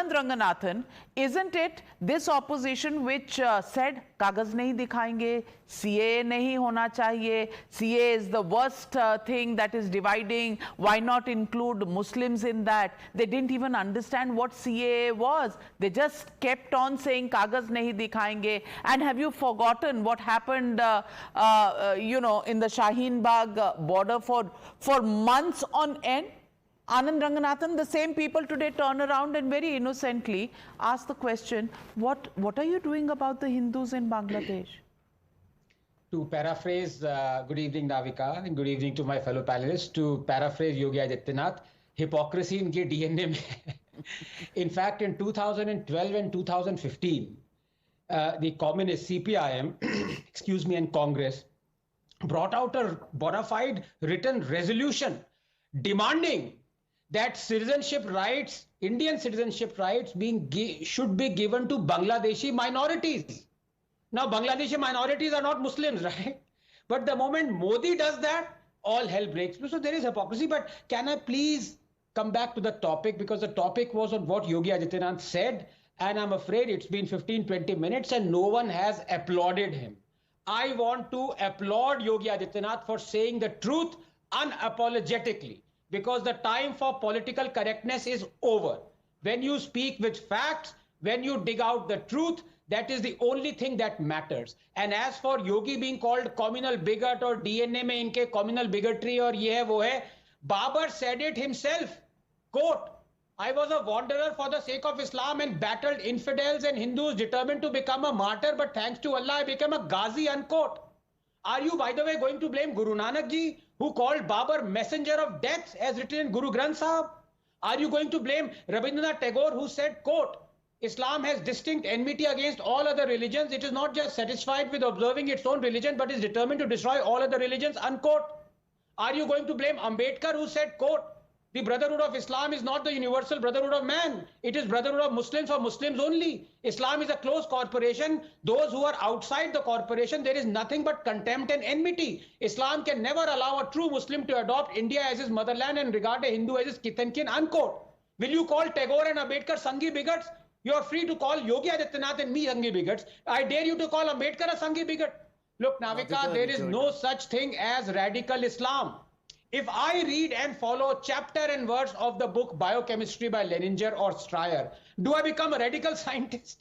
Anand Ranganathan, isn't it this opposition which said कागज नहीं दिखाएंगे, CAA नहीं होना चाहिए, CAA is the worst thing that is dividing, why not include Muslims in that? They didn't even understand what CAA was. They just kept on saying कागज नहीं दिखाएंगे. And have you forgotten what happened, in the Shaheen Bagh border for months on end? Anand Ranganathan, the same people today turn around and very innocently ask the question, what are you doing about the Hindus in Bangladesh? To paraphrase, good evening Navika and good evening to my fellow panelists, to paraphrase Yogi Adityanath, hypocrisy इनके DNA में है. In fact, in 2012 and 2015, the communist CPIM, and Congress brought out a bona fide written resolution demanding that citizenship rights, Indian citizenship rights should be given to Bangladeshi minorities. Now, Bangladeshi minorities are not Muslims, right? But the moment Modi does that, all hell breaks loose. So there is hypocrisy. But can I please come back to the topic, because the topic was on what Yogi Adityanath said, and I'm afraid it's been 15-20 minutes and no one has applauded him. I want to applaud Yogi Adityanath for saying the truth unapologetically, because the time for political correctness is over. When you speak with facts, when you dig out the truth, that is the only thing that matters. And as for Yogi being called communal bigot or DNA में इनके communal bigotry और ये है वो है, Babar said it himself, quote, I was a wanderer for the sake of Islam and battled infidels and Hindus determined to become a martyr, but thanks to Allah I became a Ghazi, unquote. Are you, by the way, going to blame Guru Nanak ji, who called Babar messenger of death as written in Guru Granth Sahib? Are you going to blame Rabindranath Tagore, who said, quote, Islam has distinct enmity against all other religions. It is not just satisfied with observing its own religion, but is determined to destroy all other religions, unquote. Are you going to blame Ambedkar, who said, quote, the brotherhood of Islam is not the universal brotherhood of man. It is brotherhood of Muslims for Muslims only. Islam is a closed corporation. Those who are outside the corporation, there is nothing but contempt and enmity. Islam can never allow a true Muslim to adopt India as his motherland and regard a Hindu as his kith and kin, unquote. Will you call Tagore and Ambedkar Sanghi bigots? You are free to call Yogi Adityanath and me Sanghi bigots. I dare you to call Ambedkar a Sanghi bigot. Look, Navika, there is no such thing as radical Islam. If I read and follow chapter and verse of the book Biochemistry by Leninger or Stryer, do I become a radical scientist?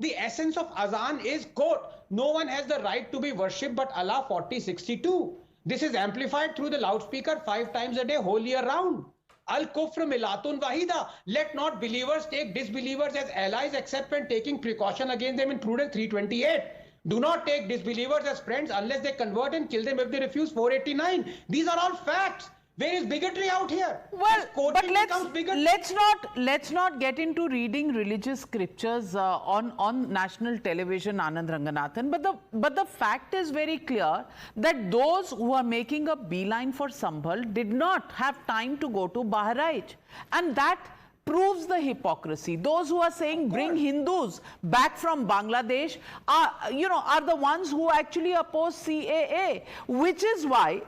The essence of Azan is, quote, no one has the right to be worshipped but Allah 4062. This is amplified through the loudspeaker 5 times a day, whole year round. Al-Kufr Milatun Wahida. Let not believers take disbelievers as allies except when taking precaution against them in Prudence 328. Do not take disbelievers as friends unless they convert and kill them if they refuse 489. These are all facts. There is bigotry out here. Well, but let's not get into reading religious scriptures on national television, Anand Ranganathan. But the fact is very clear that those who are making a beeline for Sambhal did not have time to go to Bahraich, and that proves the hypocrisy. Those who are saying bring Hindus back from Bangladesh are the ones who actually oppose CAA, which is why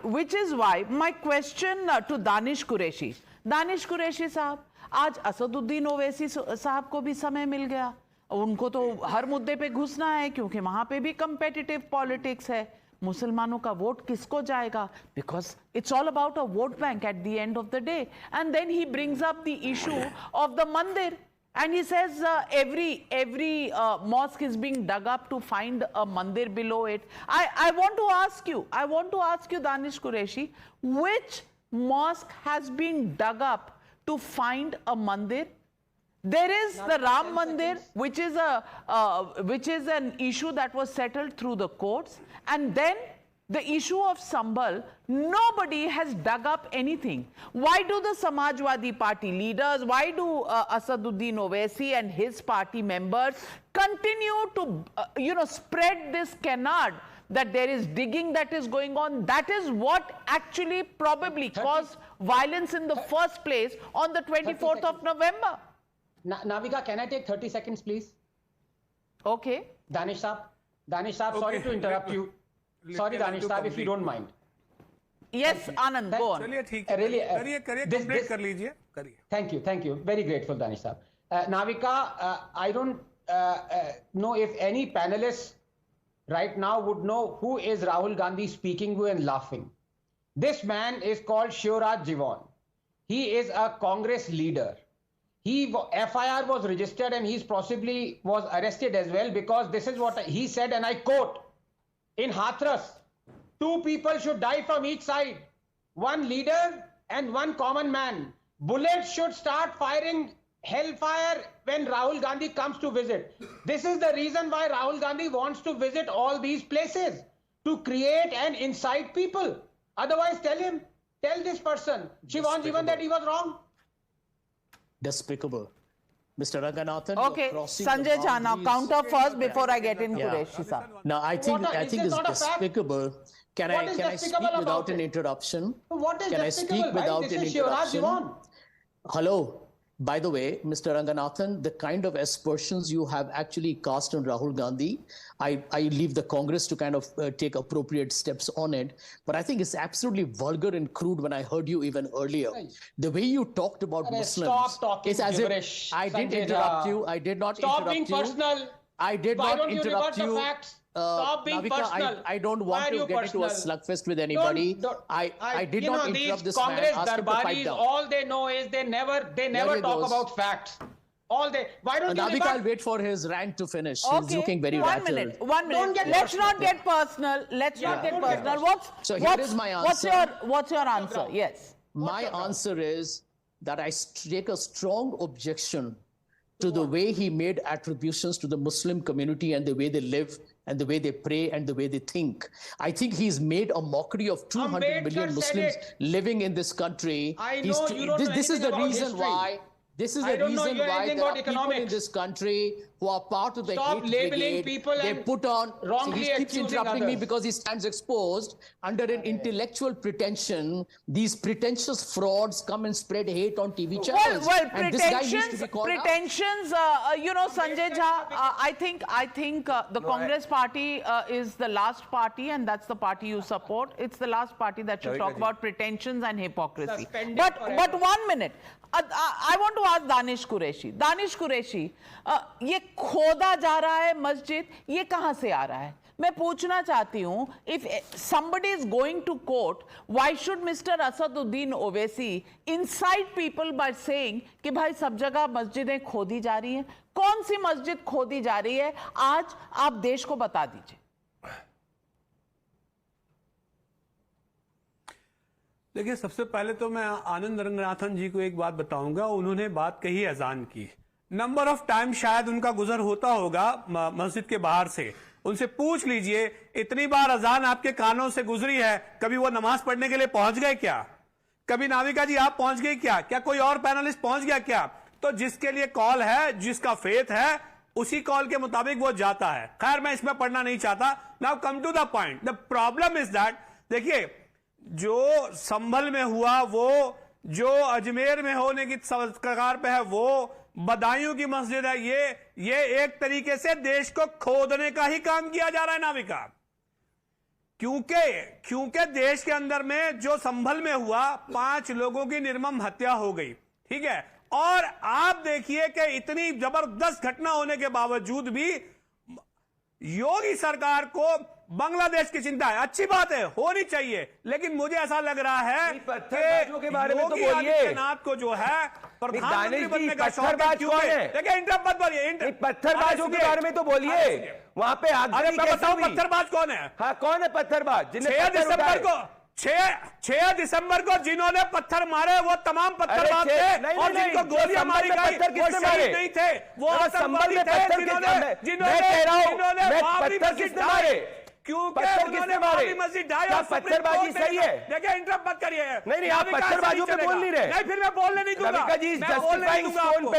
my question to Danish Qureshi साहब, आज असदुद्दीन ओवैसी साहब को भी समय मिल गया. उनको तो हर मुद्दे पे घुसना है क्योंकि वहां पे भी competitive politics है. मुसलमानों का वोट किसको जाएगा? Because it's all about a vote bank at the end of the day. And then he brings up the issue of the mandir, and he says every mosque is being dug up to find a mandir below it. I want to ask you, Danish Qureshi, which mosque has been dug up to find a mandir? There is the Ram Mandir, which is an issue that was settled through the courts, and then the issue of Sambhal, nobody has dug up anything. Why do the Samajwadi Party leaders, why do Asaduddin Owaisi and his party members continue to spread this canard that there is digging that is going on? That is what actually probably caused violence in the first place on the 24th of November. Navika, can I take 30 seconds, please? Okay. Danish Saab, sorry to interrupt you. Sorry, Danish Saab, if you don't mind. Yes, Anand, go on. चलिए ठीक है. करिए complete कर लीजिए. Thank you. Very grateful, Danish Saab. Navika, I don't know if any panelists right now would know who is Rahul Gandhi speaking to and laughing. This man is called Shivraj Jivan. He is a Congress leader. FIR was registered and he's possibly was arrested as well, because this is what he said, and I quote, in Hathras, 2 people should die from each side, 1 leader and 1 common man. Bullets should start firing hellfire when Rahul Gandhi comes to visit. This is the reason why Rahul Gandhi wants to visit all these places, to create and incite people. Otherwise, tell this person, Shivan Jivan, that he was wrong. Despicable. Mr. Ranganathan, Okay, Sanjay Jha, now counter first before I get in Qureshi sir. No, I think it's despicable. Can I speak without an interruption? What is Can I despicable? speak without This an is Shivraj interruption? Jivan. Hello. By the way, Mr. Ranganathan, the kind of aspersions you have actually cast on Rahul Gandhi, I leave the Congress to kind of take appropriate steps on it. But I think it's absolutely vulgar and crude when I heard you even earlier. The way you talked about Muslims. Stop talking it's as gibberish, if I did Sanjay interrupt Jha. you. I did not Stop interrupt being you. personal. I did Why not don't you interrupt revert you. the facts? Stop being Navika, personal. I don't Why want are to you get into a personal? slugfest with anybody. I did not interrupt this man. Congress Ask him to pipe darbaris, down. all they know is they never he talk goes. about facts. Why don't you Navika, I'll rebut? wait for his rant to finish. Okay, He's looking very one rattled. minute. Let's personal. not get personal. Let's not get don't get personal. So here is my answer. What's your answer? Yes. My answer is that I take a strong objection to the way he made attributions to the Muslim community and the way they live and the way they pray and the way they think. I think he's made a mockery of 200 Ambedkar million said Muslims it. living in this country. I know you don't know This is anything the about reason history. why. This is I the don't know reason you why anything there are about people in economics. this country who are part of the Stop hate labeling brigade. people They and put on. wrongly He keeps accusing interrupting me others. because he stands exposed under an intellectual pretension. These pretentious frauds come and spread hate on TV channels. And this guy needs to be called out. Sanjay Jha, I think the Congress party is the last party, and that's the party you support. It's the last party that should talk about pretensions and hypocrisy. Suspended But forever. 1 minute. I want to ask Danish Qureshi. Danish Qureshi, ये खोदा जा रहा है मस्जिद, ये कहाँ से आ रहा है? मैं पूछना चाहती हूँ, if somebody is going to court, why should Mr. Asaduddin Owaisi incite people by saying कि भाई सब जगह मस्जिदें खोदी जा रही हैं? कौन सी मस्जिद खोदी जा रही है? आज आप देश को बता दीजिए. देखिए, सबसे पहले तो मैं आनंद रंगनाथन जी को एक बात बताऊंगा. उन्होंने बात कही अजान की. नंबर ऑफ टाइम शायद उनका गुजर होता होगा मस्जिद के बाहर से. उनसे पूछ लीजिए, इतनी बार अजान आपके कानों से गुजरी है, कभी वो नमाज पढ़ने के लिए पहुंच गए क्या? कभी नाविका जी आप पहुंच गए क्या? क्या कोई और पैनलिस्ट पहुंच गया क्या? तो जिसके लिए कॉल है, जिसका फेथ है, उसी कॉल के मुताबिक वो जाता है. खैर, मैं इसमें पढ़ना नहीं चाहता. Now come to the point. The problem is that, देखिए, जो संभल में हुआ वो, जो अजमेर में होने की कगार पे है वो, बदायूं की मस्जिद है, ये एक तरीके से देश को खोदने का ही काम किया जा रहा है नाविका. क्योंकि देश के अंदर में जो संभल में हुआ, 5 लोगों की निर्मम हत्या हो गई. ठीक है, और आप देखिए कि इतनी जबरदस्त घटना होने के बावजूद भी योगी सरकार को बांग्लादेश की चिंता है. अच्छी बात है, होनी चाहिए, लेकिन मुझे ऐसा लग रहा है पत्थरबाजों के बारे में तो योगी बोलिए. आदित्यनाथ को जो है प्रधानमंत्री बनने का शौक है. पत्थरबाज कौन है? देखिए, इंटरप्ट मत बोलिए. पत्थरबाजों के बारे में तो बोलिए. वहां पे अरे आगजनी मैं कैसे बताऊं हुई? पत्थरबाज कौन है? हाँ, कौन है पत्थरबाज? 6 दिसंबर को जिन्होंने पत्थर मारे वो तमाम पत्थरबाज थे, और जिनको गोलियां मारी गई वो शहीद नहीं थे, वो आतंकवादी थे जिन्होंने बाबरी मस्जिद ढाई. क्योंकि उन्होंने बाबरी मस्जिद ढाई और पत्थरबाजी सही है. देखिए, इंटरप्ट मत करिए. नहीं, आप पत्थरबाजों पे बोल नहीं रहे. नहीं, फिर मैं बोलने नहीं दूंगा. नविका जी, मैं बोलने नहीं दूंगा आपको.